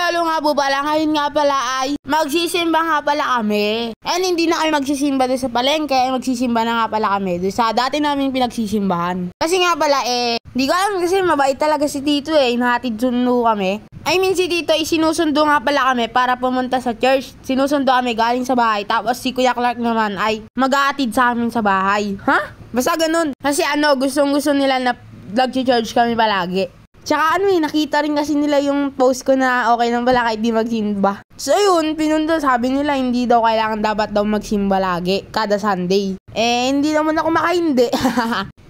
lalo nga po pala, ngayon nga pala ay magsisimba nga pala kami. And hindi na kami magsisimba doon sa palengke, magsisimba na nga pala kami doon sa dati namin pinagsisimbahan. Kasi nga pala hindi ko alam kasi mabait talaga si Tito Nahatid sundo kami. I mean si Tito sinusundo nga pala kami para pumunta sa church. Sinusundo kami galing sa bahay. Tapos si Kuya Clark naman ay mag-aatid sa amin sa bahay. Ha? Basta ganun. Kasi gustong-gusto nila na nag-church kami palagi. Tsaka nakita rin kasi nila yung post ko na okay lang pala kahit di magsimba. So yun, pinunta, sabi nila hindi daw kailangan dapat daw magsimba lagi, kada Sunday. Hindi naman ako makahindi.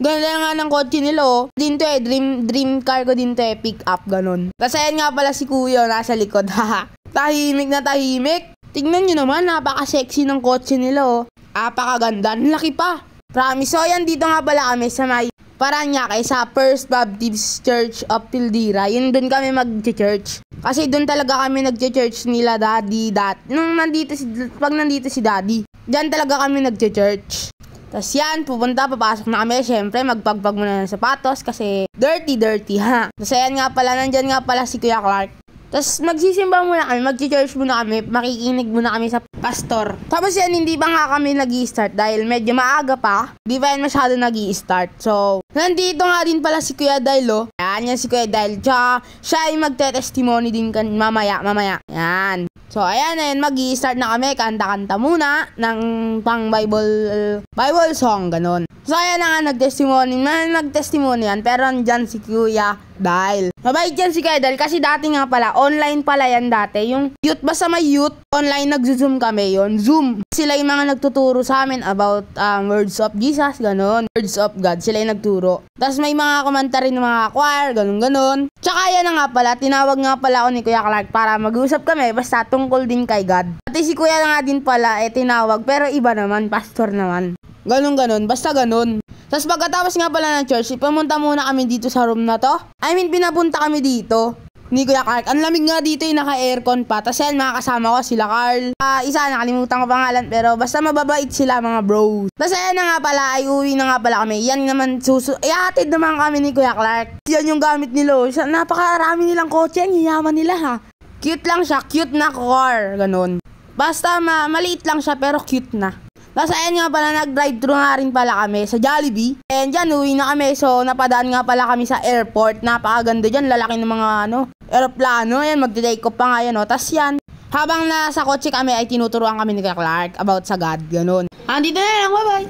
Ganda nga ng kotse nila Din to dream car ko din to pick up, ganun. Tapos ayan nga pala si Kuya, nasa likod. Tahimik na tahimik. Tignan nyo naman, napaka-sexy ng kotse nila Napakaganda, laki pa. Promise. So yan, dito nga pala kami sa may Paranaque sa First Baptist Church of Tildira. Yun doon kami mag-church. Kasi doon talaga kami nag-church nila daddy. Pag nandito si daddy, diyan talaga kami nag-church. Tapos yan, papasok na kami. Siyempre, magpagpag muna ng sapatos kasi dirty ha. Tapos ayan nga pala, nandyan nga pala si Kuya Clark. Tapos magsisimba muna kami, mag-church muna kami, makikinig muna kami sa pastor. Tapos yan, hindi pa nga kami nag-i-start dahil medyo maaga pa. Di pa yan masyado nag-i-start. So, nandito nga din pala si Kuya Dyle Yan si Kuya Dyle. Tsaka, siya ay magte-testimony din mamaya. Yan. So, ayan, mag-i-start na kami. Kanta-kanta muna ng pang Bible song, ganun. So, ayan na nga, nag-testimony yan. Pero andyan si Kuya Dyle. Mabait yan si Kuya Dyle kasi dati nga pala, online pala yan dati. Yung youth, basta may youth, online nag-zoom kami yon Zoom. Sila yung mga nagtuturo sa amin about words of Jesus, ganun. Words of God, sila yung nagturo. Tapos may mga commentary ng mga choir, ganun. Tsaka yan na nga pala, tinawag nga pala ako ni Kuya Clark para mag-usap kami, basta tungkol din kay God. At si Kuya na nga din pala, tinawag, pero iba naman, pastor naman. Ganun, basta ganun. Tapos pagkatapos nga pala ng church, pumunta muna kami dito sa room na to. I mean, pinapunta kami dito ni Kuya Clark. Ang lamig nga dito, naka-aircon pa. Tapos yan, mga kasama ko, sila Carl. Isa, nakalimutan ko pangalan, pero basta mababait sila, mga bros. Tapos ayan na nga pala, ay uwi na nga pala kami. Yan naman, ihatid naman kami ni Kuya Clark. Yan yung gamit nila. Napakarami nilang kotse, ang yaman nila ha. Cute lang siya, cute na car, ganun. Basta maliit lang siya, pero cute na. Tapos ayan nga pala, nag-drive-thru nga rin pala kami sa Jollibee. And dyan, uwi na kami. So, napadaan nga pala kami sa airport. Napakaganda dyan, lalaki ng mga aeroplano. Ayan, mag-take off pa nga yan. Tapos yan, habang nasa kotse kami ay tinuturuan kami ni Kuya Clark about sa God. Ganun. Andito na lang, bye-bye.